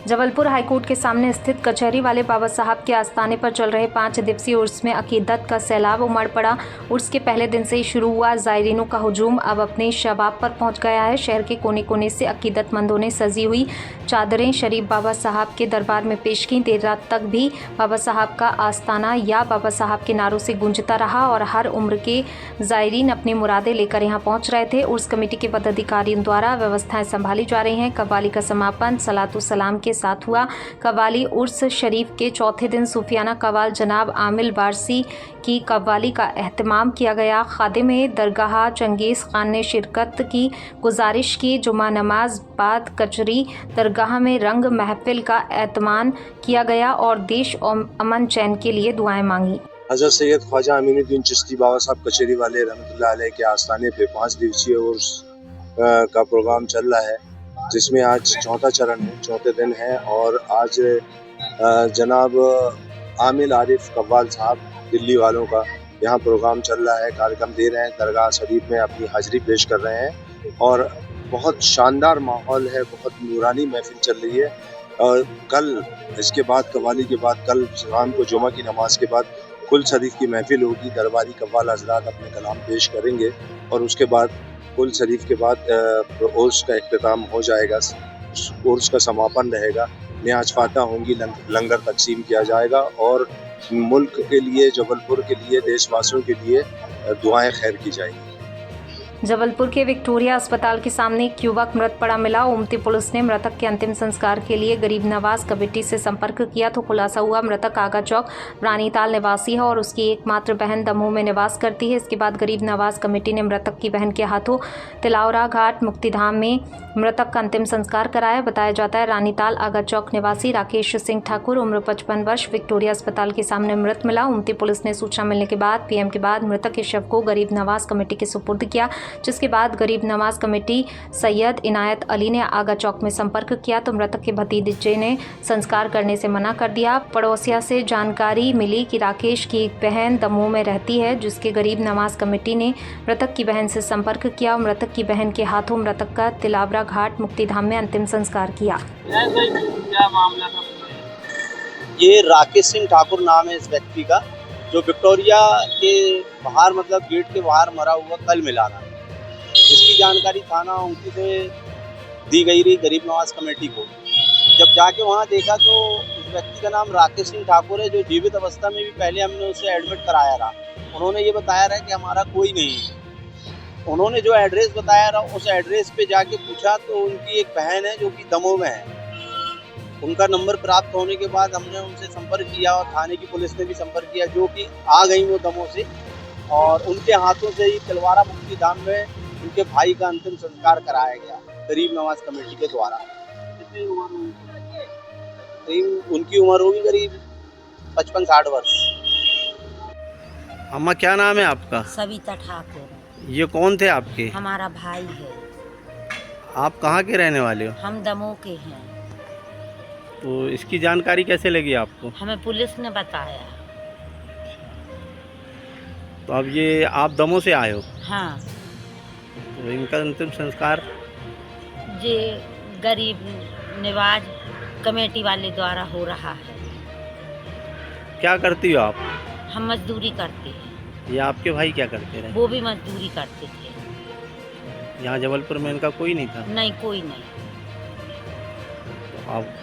Jabalpur high court के सामने स्थित कचहरी वाले बाबा साहब के आस्थाने पर चल रहे 5 दिवसीय उर्स में अकीदत का सैलाब उमड़ पड़ा। उर्स के पहले दिन से ही शुरू हुआ जायरीनों का हुजूम अब अपने शबाब पर पहुंच गया है। शहर के कोने कोने से अकीदतमंदों ने सजी हुई चादरें शरीफ बाबा साहब के दरबार में पेश की। देर रात तक भी बाबा साहब का आस्थाना या बाबा साहब के नारों से गूंजता रहा और हर उम्र के जायरीन अपनी मुरादें लेकर यहां पहुंच रहे थे। उर्स कमेटी के पदाधिकारियों द्वारा व्यवस्थाएं संभाली जा रही हैं। कव्वाली का समापन सलातो सलाम के साथ हुआ। कव्वाली उर्स शरीफ के चौथे दिन सूफियाना कव्वाल जनाब आमिल वारसी की कव्वाली का एहतमाम किया गया। खादिम दरगाह चंगेज़ खान ने शिरकत की गुजारिश की। जुमा नमाज बाद कचहरी दरगाह में रंग महफिल का एहतमाम किया गया और देश और अमन चैन के लिए दुआएं मांगी। हज़रत सैयद ख्वाजा अमीनुद्दीन चिश्ती बाबा साहब कचहरी वाले रहमतुल्लाह अलैह के आस्थाने पे 5 दिवसीय उर्स का प्रोग्राम चल रहा है, जिसमें आज चौथा चरण है, चौथे दिन है। और आज जनाब आमिल आरिफ कव्वाल साहब दिल्ली वालों का यहाँ प्रोग्राम चल रहा है, कार्यक्रम दे रहे हैं, दरगाह शरीफ में अपनी हाजिरी पेश कर रहे हैं और बहुत शानदार माहौल है, बहुत नूरानी महफिल चल रही है। और कल इसके बाद कव्वाली के बाद कल शाम को जुमा की नमाज के बाद कुल शरीफ की महफिल होगी। दरबारी कव्वाल हज़रात अपने कलाम पेश करेंगे और उसके बाद कुल शरीफ के बाद उर्स का इख्तिताम हो जाएगा, उर्स का समापन रहेगा, नियाज फातह होंगी, लंगर तकसीम किया जाएगा और मुल्क के लिए, जबलपुर के लिए, देशवासियों के लिए दुआएं खैर की जाएंगी। जबलपुर के विक्टोरिया अस्पताल के सामने एक युवक मृत पड़ा मिला। ओमती पुलिस ने मृतक के अंतिम संस्कार के लिए गरीब नवाज कमेटी से संपर्क किया तो खुलासा हुआ मृतक आगा चौक रानीताल निवासी है और उसकी एकमात्र बहन दमोह में निवास करती है। इसके बाद गरीब नवाज कमेटी ने मृतक की बहन के हाथों तिलावरा घाट मुक्तिधाम में मृतक का अंतिम संस्कार कराया। बताया जाता है रानीताल आगा चौक निवासी राकेश सिंह ठाकुर उम्र 55 वर्ष विक्टोरिया अस्पताल के सामने मृत मिला। ओमती पुलिस ने सूचना मिलने के बाद पीएम के बाद मृतक के शव को गरीब नवाज कमेटी के सुपुर्द किया, जिसके बाद गरीब नवाज कमेटी सैयद इनायत अली ने आगा चौक में संपर्क किया तो मृतक के भतीजे ने संस्कार करने से मना कर दिया। पड़ोसिया से जानकारी मिली कि राकेश की एक बहन दमोह में रहती है, जिसके गरीब नवाज कमेटी ने मृतक की बहन से संपर्क किया और मृतक की बहन के हाथों मृतक का तिलावरा घाट मुक्तिधाम में अंतिम संस्कार किया। क्या मामला था? ये राकेश सिंह ठाकुर नाम है इस व्यक्ति का, जो विक्टोरिया के बाहर मतलब गेट के बाहर मरा हुआ कल मिला था। इसकी जानकारी थाना उनकी से दी गई रही गरीब नवाज कमेटी को। जब जाके वहाँ देखा तो इस व्यक्ति का नाम राकेश सिंह ठाकुर है, जो जीवित अवस्था में भी पहले हमने उसे एडमिट कराया रहा। उन्होंने ये बताया रहा कि हमारा कोई नहीं है। उन्होंने जो एड्रेस बताया रहा उस एड्रेस पे जाके पूछा तो उनकी एक बहन है जो कि दमोह में है। उनका नंबर प्राप्त होने के बाद हमने उनसे संपर्क किया और थाने की पुलिस ने भी संपर्क किया, जो कि आ गई वो दमोह से और उनके हाथों से ही तिलवारा मुक्तिधाम में उनके भाई का अंतिम संस्कार कराया गया गरीब नवाज कमेटी के द्वारा। उनकी उम्र होगी करीब 55-60 वर्ष। अम्मा क्या नाम है आपका? सविता ठाकुर। ये कौन थे आपके? हमारा भाई है। आप कहाँ के रहने वाले हो? हम दमोह के हैं। तो इसकी जानकारी कैसे लगी आपको? हमें पुलिस ने बताया। तो अब ये आप दमोह से आए हो? हाँ। तो इनका अंतिम संस्कार ये गरीब नवाज कमेटी वाले द्वारा हो रहा है। क्या करती हो आप? हम मजदूरी करते हैं। ये आपके भाई क्या करते रहे? वो भी मजदूरी करते थे। यहाँ जबलपुर में इनका कोई नहीं था? नहीं, कोई नहीं। तो आप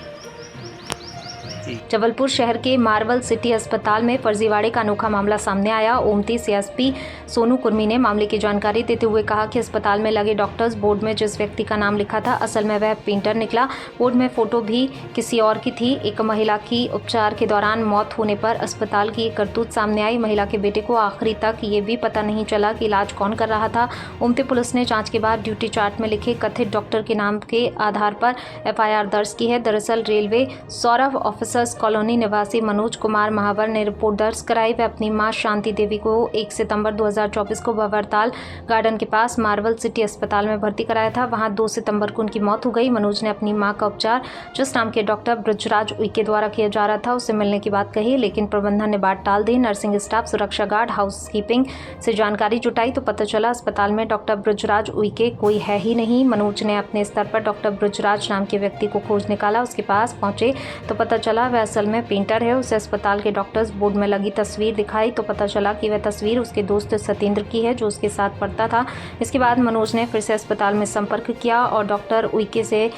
जबलपुर शहर के मार्बल सिटी अस्पताल में फर्जीवाड़े का अनोखा मामला सामने आया। ओमती सीएसपी सोनू कुर्मी ने मामले की जानकारी देते हुए कहा कि अस्पताल में लगे डॉक्टर्स बोर्ड में जिस व्यक्ति का नाम लिखा था असल में वह पेंटर निकला। बोर्ड में फोटो भी किसी और की थी। एक महिला की उपचार के दौरान मौत होने पर अस्पताल की एक करतूत सामने आई। महिला के बेटे को आखिरी तक ये भी पता नहीं चला कि इलाज कौन कर रहा था। ओमती पुलिस ने जाँच के बाद ड्यूटी चार्ट में लिखे कथित डॉक्टर के नाम के आधार पर FIR दर्ज की है। दरअसल railway Saurabh office officers colony निवासी मनोज कुमार महावर ने रिपोर्ट दर्ज कराई। वह अपनी मां शांति देवी को 1 सितंबर 2024 को भंवरताल गार्डन के पास मार्बल सिटी अस्पताल में भर्ती कराया था। वहां 2 सितंबर को उनकी मौत हो गई। मनोज ने अपनी मां का उपचार जिस नाम के डॉक्टर ब्रजराज उइके द्वारा किया जा रहा था उससे मिलने की बात कही, लेकिन प्रबंधन ने बात टाल दी। नर्सिंग स्टाफ, सुरक्षा गार्ड, हाउसकीपिंग से जानकारी जुटाई तो पता चला अस्पताल में डॉक्टर ब्रजराज उइके कोई है ही नहीं। मनोज ने अपने स्तर पर डॉक्टर ब्रजराज नाम के व्यक्ति को खोज निकाला। उसके पास पहुंचे तो पता चला वह असल में पेंटर है। उसे अस्पताल के डॉक्टर्स बोर्ड में लगी तस्वीर दिखाई तो पता चला कि वह तस्वीर उसके दोस्त सत्येंद्र की है जो उसके साथ पढ़ता था। इसके बाद मनोज ने फिर से अस्पताल में संपर्क किया और डॉक्टर उइके से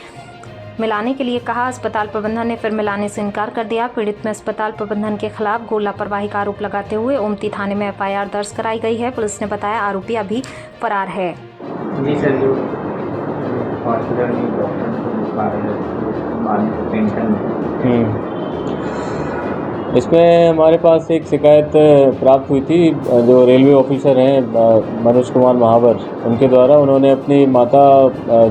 मिलाने के लिए कहा। अस्पताल प्रबंधन ने फिर मिलाने से इनकार कर दिया। पीड़ित में अस्पताल प्रबंधन के खिलाफ घोर लापरवाही का आरोप लगाते हुए ओमती थाने में FIR दर्ज कराई गई है। पुलिस ने बताया आरोपी अभी फरार है। जी सर, जो हॉस्पिटल में डॉक्टर को बुखा रहे हैं पेंशन में, इसमें हमारे पास एक शिकायत प्राप्त हुई थी। जो रेलवे ऑफिसर हैं मनोज कुमार महावर, उनके द्वारा उन्होंने अपनी माता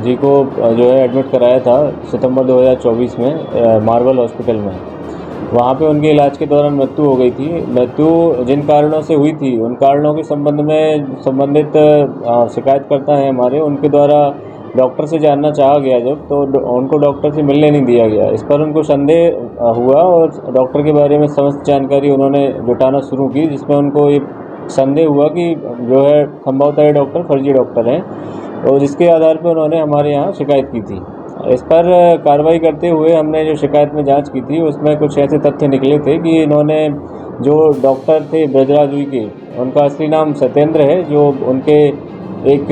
जी को जो है एडमिट कराया था सितंबर 2024 में मार्बल हॉस्पिटल में। वहाँ पे उनके इलाज के दौरान मृत्यु हो गई थी। मृत्यु जिन कारणों से हुई थी उन कारणों के संबंध में संबंधित शिकायतकर्ता हैं हमारे, उनके द्वारा डॉक्टर से जानना चाहा गया जब, तो उनको डॉक्टर से मिलने नहीं दिया गया। इस पर उनको संदेह हुआ और डॉक्टर के बारे में समस्त जानकारी उन्होंने जुटाना शुरू की, जिसमें उनको ये संदेह हुआ कि जो है संभवतः ये डॉक्टर फर्जी डॉक्टर हैं और जिसके आधार पर उन्होंने हमारे यहाँ शिकायत की थी। इस पर कार्रवाई करते हुए हमने जो शिकायत में जांच की थी उसमें कुछ ऐसे तथ्य निकले थे कि इन्होंने जो डॉक्टर थे ब्रजराज उइके, उनका असली नाम सत्येंद्र है, जो उनके एक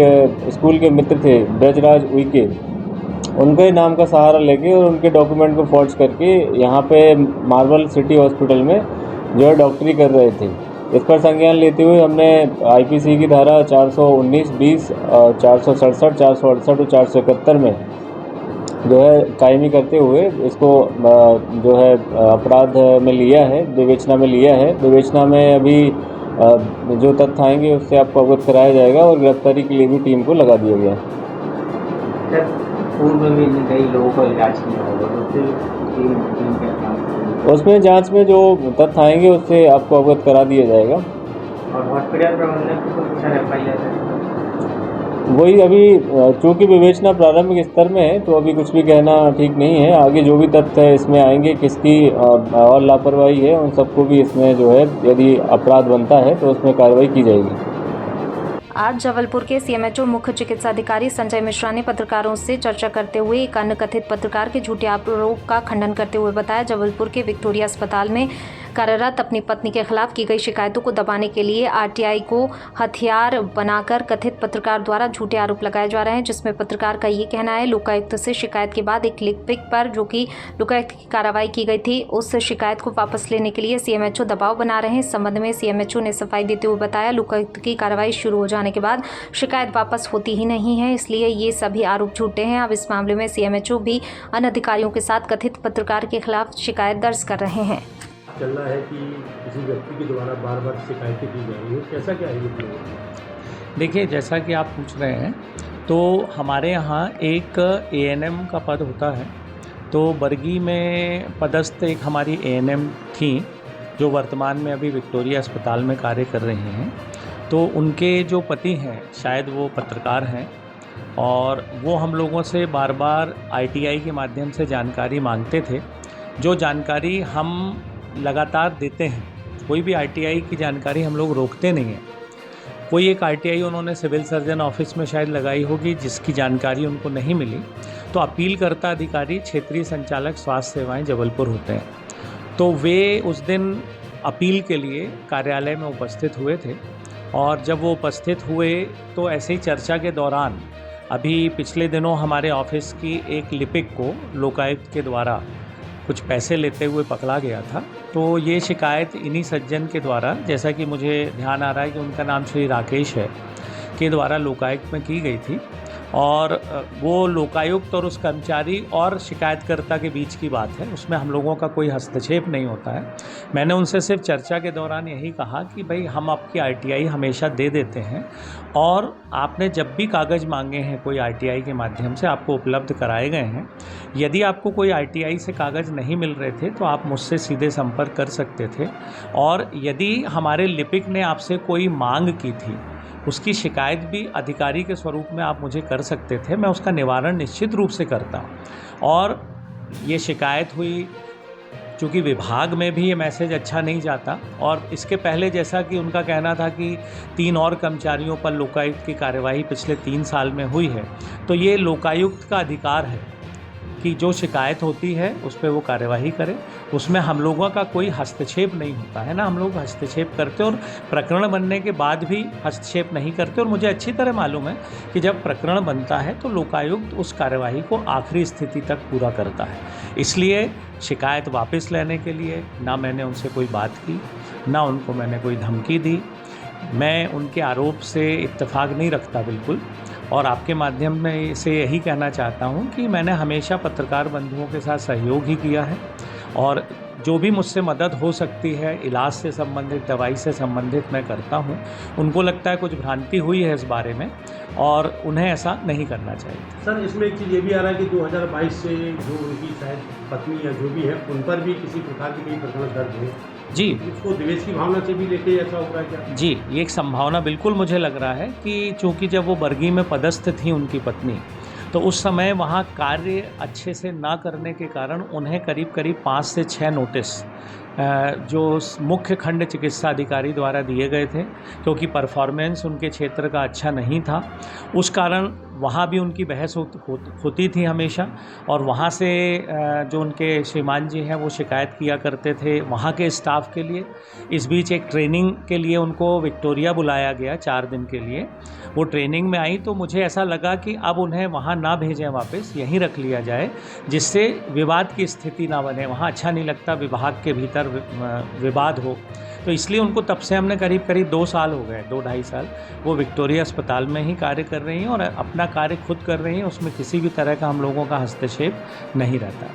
स्कूल के मित्र थे ब्रजराज उइके, उनके नाम का सहारा लेके और उनके डॉक्यूमेंट को फॉर्ज करके यहाँ पे मार्बल सिटी हॉस्पिटल में जो है डॉक्टरी कर रहे थे। इस पर संज्ञान लेते हुए हमने IPC की धारा 419, 20, 467, 468 और 471 में जो है कायमी करते हुए इसको जो है अपराध में लिया है, विवेचना में लिया है। विवेचना में अभी जो तथ्य आएंगे उससे आपको अवगत कराया जाएगा और गिरफ्तारी के लिए भी टीम को लगा दिया गया। सर पूर्व में कई लोगों को इलाज किया होगा तो फिर टीम क्या काम, उसमें जांच में जो तथ्य आएंगे उससे आपको अवगत करा दिया जाएगा। और हॉस्पिटल प्रबंधन को कुछ FIR है? वही अभी चूँकि विवेचना प्रारंभिक स्तर में है तो अभी कुछ भी कहना ठीक नहीं है। आगे जो भी तथ्य है इसमें आएंगे, किसकी और लापरवाही है उन सबको भी इसमें जो है यदि अपराध बनता है तो उसमें कार्रवाई की जाएगी। आज जबलपुर के CMHO मुख्य चिकित्सा अधिकारी संजय मिश्रा ने पत्रकारों से चर्चा करते हुए एक अन्य कथित पत्रकार के झूठे आरोप का खंडन करते हुए बताया जबलपुर के विक्टोरिया अस्पताल में कार्यरत अपनी पत्नी के खिलाफ की गई शिकायतों को दबाने के लिए RTI को हथियार बनाकर कथित पत्रकार द्वारा झूठे आरोप लगाए जा रहे हैं, जिसमें पत्रकार का ये कहना है लोकायुक्त से शिकायत के बाद एक लिपिक पर जो कि लोकायुक्त की कार्रवाई की गई थी उस शिकायत को वापस लेने के लिए CMHO दबाव बना रहे हैं। इस संबंध में CMHO ने सफाई देते हुए बताया लोकायुक्त की कार्रवाई शुरू हो जाने के बाद शिकायत वापस होती ही नहीं है, इसलिए ये सभी आरोप झूठे हैं। अब इस मामले में CMHO भी अन्य अधिकारियों के साथ कथित पत्रकार के खिलाफ शिकायत दर्ज कर रहे हैं। चल रहा है कि किसी व्यक्ति के द्वारा बार बार शिकायतें की जा रही है, कैसा क्या है ये? देखिए, जैसा कि आप पूछ रहे हैं तो हमारे यहाँ एक ANM का पद होता है। तो बरगी में पदस्थ एक हमारी ANM थी जो वर्तमान में अभी विक्टोरिया अस्पताल में कार्य कर रही हैं। तो उनके जो पति हैं शायद वो पत्रकार हैं और वो हम लोगों से बार बार ITI के माध्यम से जानकारी मांगते थे, जो जानकारी हम लगातार देते हैं। कोई भी RTI की जानकारी हम लोग रोकते नहीं हैं। कोई एक RTI उन्होंने सिविल सर्जन ऑफिस में शायद लगाई होगी जिसकी जानकारी उनको नहीं मिली, तो अपीलकर्ता अधिकारी क्षेत्रीय संचालक स्वास्थ्य सेवाएं जबलपुर होते हैं। तो वे उस दिन अपील के लिए कार्यालय में उपस्थित हुए थे और जब वो उपस्थित हुए तो ऐसे ही चर्चा के दौरान अभी पिछले दिनों हमारे ऑफिस की एक लिपिक को लोकायुक्त के द्वारा कुछ पैसे लेते हुए पकड़ा गया था। तो ये शिकायत इन्हीं सज्जन के द्वारा, जैसा कि मुझे ध्यान आ रहा है कि उनका नाम श्री राकेश है, के द्वारा लोकायुक्त में की गई थी और वो लोकायुक्त और उस कर्मचारी और शिकायतकर्ता के बीच की बात है, उसमें हम लोगों का कोई हस्तक्षेप नहीं होता है। मैंने उनसे सिर्फ चर्चा के दौरान यही कहा कि भाई हम आपकी आरटीआई हमेशा दे देते हैं और आपने जब भी कागज़ मांगे हैं कोई आरटीआई के माध्यम से आपको उपलब्ध कराए गए हैं। यदि आपको कोई आरटीआई से कागज़ नहीं मिल रहे थे तो आप मुझसे सीधे संपर्क कर सकते थे, और यदि हमारे लिपिक ने आपसे कोई मांग की थी उसकी शिकायत भी अधिकारी के स्वरूप में आप मुझे कर सकते थे, मैं उसका निवारण निश्चित रूप से करता हूँ। और ये शिकायत हुई, चूँकि विभाग में भी ये मैसेज अच्छा नहीं जाता, और इसके पहले जैसा कि उनका कहना था कि 3 और कर्मचारियों पर लोकायुक्त की कार्यवाही पिछले 3 साल में हुई है, तो ये लोकायुक्त का अधिकार है कि जो शिकायत होती है उस पर वो कार्यवाही करे, उसमें हम लोगों का कोई हस्तक्षेप नहीं होता है ना। हम लोग हस्तक्षेप करते और प्रकरण बनने के बाद भी हस्तक्षेप नहीं करते, और मुझे अच्छी तरह मालूम है कि जब प्रकरण बनता है तो लोकायुक्त उस कार्यवाही को आखिरी स्थिति तक पूरा करता है। इसलिए शिकायत वापस लेने के लिए ना मैंने उनसे कोई बात की, ना उनको मैंने कोई धमकी दी। मैं उनके आरोप से इत्तेफाक नहीं रखता बिल्कुल, और आपके माध्यम में से यही कहना चाहता हूं कि मैंने हमेशा पत्रकार बंधुओं के साथ सहयोग ही किया है, और जो भी मुझसे मदद हो सकती है इलाज से संबंधित, दवाई से संबंधित, मैं करता हूं। उनको लगता है कुछ भ्रांति हुई है इस बारे में और उन्हें ऐसा नहीं करना चाहिए। सर, इसमें एक चीज़ ये भी आ रहा है कि 2022 से जो उनकी शायद पत्नी या जो भी है उन पर भी किसी प्रकार की कई प्रकरण दर्ज है जी, इसको द्वेष की भावना से भी लेके ऐसा हो रहा है क्या? जी, ये एक संभावना बिल्कुल मुझे लग रहा है कि चूँकि जब वो बरगी में पदस्थ थी उनकी पत्नी, तो उस समय वहाँ कार्य अच्छे से ना करने के कारण उन्हें करीब करीब 5 से 6 नोटिस जो मुख्य खंड चिकित्सा अधिकारी द्वारा दिए गए थे, क्योंकि परफॉर्मेंस उनके क्षेत्र का अच्छा नहीं था। उस कारण वहाँ भी उनकी बहस होती थी हमेशा, और वहाँ से जो उनके श्रीमान जी हैं वो शिकायत किया करते थे वहाँ के स्टाफ के लिए। इस बीच एक ट्रेनिंग के लिए उनको विक्टोरिया बुलाया गया 4 दिन के लिए। वो ट्रेनिंग में आई तो मुझे ऐसा लगा कि अब उन्हें वहाँ ना भेजें, वापस यहीं रख लिया जाए, जिससे विवाद की स्थिति ना बने। वहाँ अच्छा नहीं लगता विभाग के भीतर विवाद हो, तो इसलिए उनको तब से हमने करीब 2 साल हो गए, 2-2.5 साल वो विक्टोरिया अस्पताल में ही कार्य कर रही हैं और अपना कार्य खुद कर रही हैं। उसमें किसी भी तरह का हम लोगों का हस्तक्षेप नहीं रहता।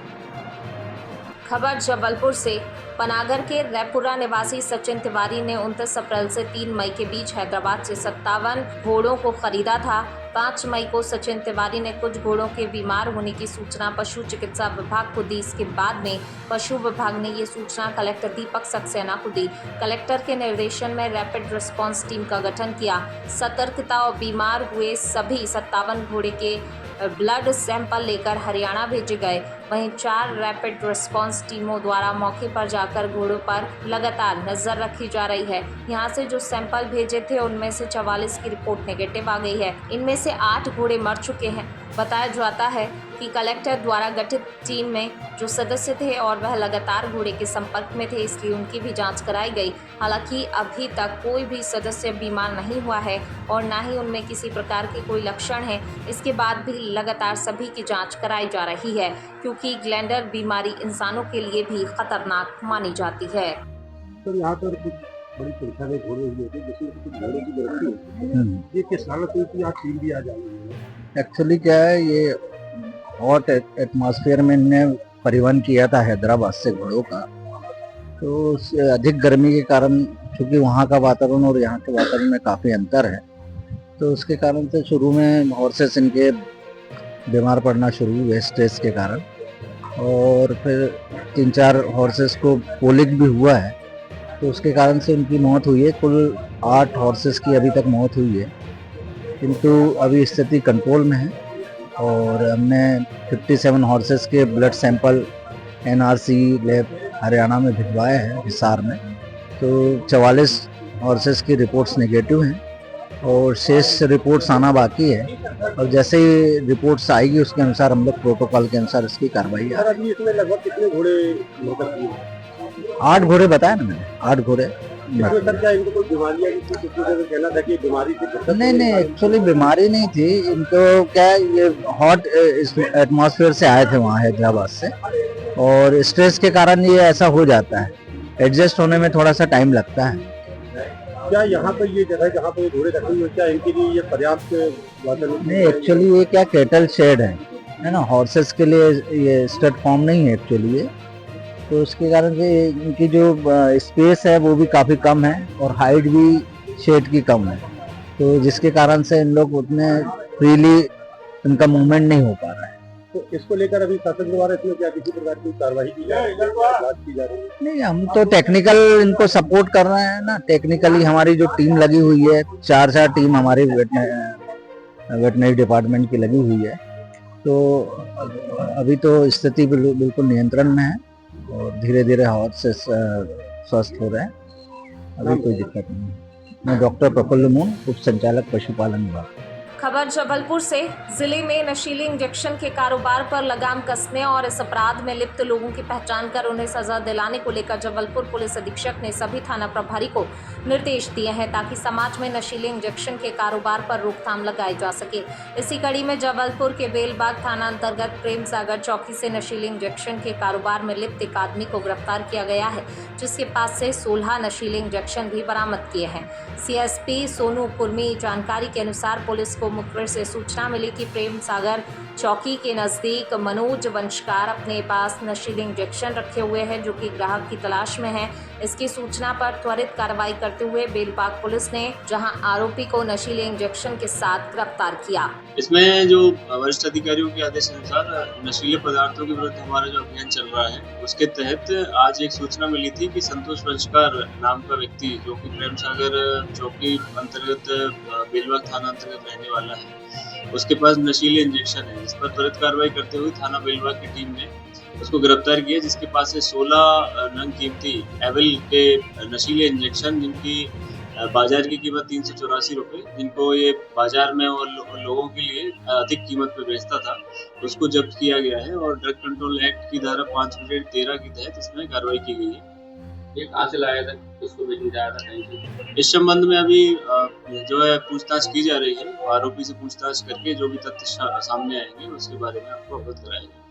खबर जबलपुर से। पनागर के रैपुरा निवासी सचिन तिवारी ने 29 अप्रैल से 3 मई के बीच हैदराबाद से 57 घोड़ों को खरीदा था। 5 मई को सचिन तिवारी ने कुछ घोड़ों के बीमार होने की सूचना पशु चिकित्सा विभाग को दी। इसके बाद में पशु विभाग ने ये सूचना कलेक्टर दीपक सक्सेना को दी। कलेक्टर के निर्देशन में रैपिड रिस्पांस टीम का गठन किया। सतर्कता और बीमार हुए सभी 57 घोड़े के ब्लड सैंपल लेकर हरियाणा भेजे गए। वहीं 4 रैपिड रिस्पांस टीमों द्वारा मौके पर जाकर घोड़ों पर लगातार नजर रखी जा रही है। यहां से जो सैंपल भेजे थे उनमें से 44 की रिपोर्ट नेगेटिव आ गई है। इनमें से 8 घोड़े मर चुके हैं। बताया जाता है कि कलेक्टर द्वारा गठित टीम में जो सदस्य थे और वह लगातार घोड़े के संपर्क में थे, इसलिए उनकी भी जांच कराई गई। हालांकि अभी तक कोई भी सदस्य बीमार नहीं हुआ है और ना ही उनमें किसी प्रकार के कोई लक्षण है। इसके बाद भी लगातार सभी की जांच कराई जा रही है, क्योंकि ग्लैंडर बीमारी इंसानों के लिए भी खतरनाक मानी जाती है। तो यहाँ पर कुछ बड़ी संख्या में घोड़े हुए थे, जैसे कुछ घोड़े की गिरफ्तारी हुई। ये किस हालत हुई थी? आज टीम भी आ जाएगी। एक्चुअली क्या है, ये हॉट एटमॉस्फेयर में इन्हें परिवहन किया था हैदराबाद से घोड़ों का, तो अधिक गर्मी के कारण, चूँकि वहाँ का वातावरण और यहाँ के वातावरण में काफ़ी अंतर है, तो उसके कारण से शुरू में हॉर्सेस इनके बीमार पड़ना शुरू हुए स्ट्रेस के कारण, और फिर 3-4 हॉर्सेस को कोलिक भी हुआ है, तो उसके कारण से उनकी मौत हुई है। कुल 8 हॉर्सेस की अभी तक मौत हुई है, किंतु अभी स्थिति कंट्रोल में है। और हमने 57 हॉर्सेस के blood sample NRC lab Haryana में भिजवाए हैं हिसार में, तो 44 हॉर्सेस की रिपोर्ट्स नेगेटिव हैं और शेष रिपोर्ट्स आना बाकी है, और जैसे ही रिपोर्ट्स आएगी उसके अनुसार हम लोग प्रोटोकॉल के अनुसार इसकी कार्रवाई। अभी इसमें लगभग कितने घोड़े? 8 घोड़े बताया ना मैंने, 8 घोड़े। नहीं, एक्चुअली बीमारी नहीं थी इनको। क्या ये हॉट एटमॉस्फेयर से आए थे वहाँ हैदराबाद से, और स्ट्रेस के कारण ये ऐसा हो जाता है। एडजस्ट होने में थोड़ा सा टाइम लगता है। क्या यहाँ पर ये जगह जहाँ पर ये घोड़े रखे हुए क्या इनके लिए ये पर्याप्त वातावरण नहीं, एक्चुअली ये क्या कैटल शेड है ना, हॉर्सेस के लिए ये स्टड फॉर्म नहीं है एक्चुअली ये, तो उसके कारण से इनकी जो स्पेस है वो भी काफ़ी कम है और हाइट भी शेड की कम है, तो जिसके कारण से इन लोग उतने फ्रीली इनका मूवमेंट नहीं हो पा रहा है। तो इसको लेकर अभी शासन द्वारा इसमें क्या किसी प्रकार की कार्रवाई की जा रही है, जांच की जा रही है? नहीं, हम तो टेक्निकल इनको सपोर्ट कर रहे हैं ना, टेक्निकली हमारी जो टीम लगी हुई है, 4 टीम हमारी वेटनरी डिपार्टमेंट की लगी हुई है, तो अभी तो स्थिति बिल्कुल नियंत्रण में है और धीरे धीरे हॉर्सेस स्वस्थ हो रहे हैं, अभी कोई दिक्कत नहीं है। मैं डॉक्टर प्रफुल्ल मून, उप संचालक पशुपालन विभाग। खबर जबलपुर से। जिले में नशीले इंजेक्शन के कारोबार पर लगाम कसने और इस अपराध में लिप्त लोगों की पहचान कर उन्हें सजा दिलाने को लेकर जबलपुर पुलिस अधीक्षक ने सभी थाना प्रभारी को निर्देश दिए हैं ताकि समाज में नशीले इंजेक्शन के कारोबार पर रोकथाम लगाई जा सके। इसी कड़ी में जबलपुर के बेलबाग थाना अंतर्गत प्रेम सागर चौकी से नशीले इंजेक्शन के कारोबार में लिप्त एक आदमी को गिरफ्तार किया गया है, जिसके पास से 16 नशीले इंजेक्शन भी बरामद किए हैं। सीएसपी सोनू कुर्मी जानकारी के अनुसार पुलिस को मुखबिर से सूचना मिली कि प्रेम सागर चौकी के नजदीक मनोज वंशकार अपने पास नशीले इंजेक्शन रखे हुए हैं जो कि ग्राहक की तलाश में है। इसकी सूचना पर त्वरित कार्रवाई करते हुए बेलबाग पुलिस ने जहां आरोपी को नशीले इंजेक्शन के साथ गिरफ्तार किया। इसमें जो वरिष्ठ अधिकारियों के आदेश अनुसार नशीले पदार्थों के विरुद्ध हमारा जो अभियान चल रहा है उसके तहत आज एक सूचना मिली थी कि संतोष वंशकार नाम का व्यक्ति जो कि प्रेम सागर चौकी अंतर्गत बेलबाग थाना अंतर्गत रहने वाला है, उसके पास नशीले इंजेक्शन है। इस पर त्वरित कार्रवाई करते हुए थाना बेलबाग की टीम ने उसको गिरफ्तार किया, जिसके पास से 16 नंग कीमती एविल के नशीले इंजेक्शन जिनकी बाजार की कीमत 384 रुपये, जिनको ये बाजार में और लोगों के लिए अधिक कीमत पे बेचता था, उसको जब्त किया गया है और ड्रग कंट्रोल एक्ट की धारा 5/13 के तहत इसमें कार्रवाई की गई है। ये कहाँ से लाया था, उसको बेचने जाया था कहीं से? इस संबंध में अभी जो है पूछताछ की जा रही है। आरोपी से पूछताछ करके जो भी तथ्य सामने आएंगे उसके बारे में आपको अवगत कराएंगे।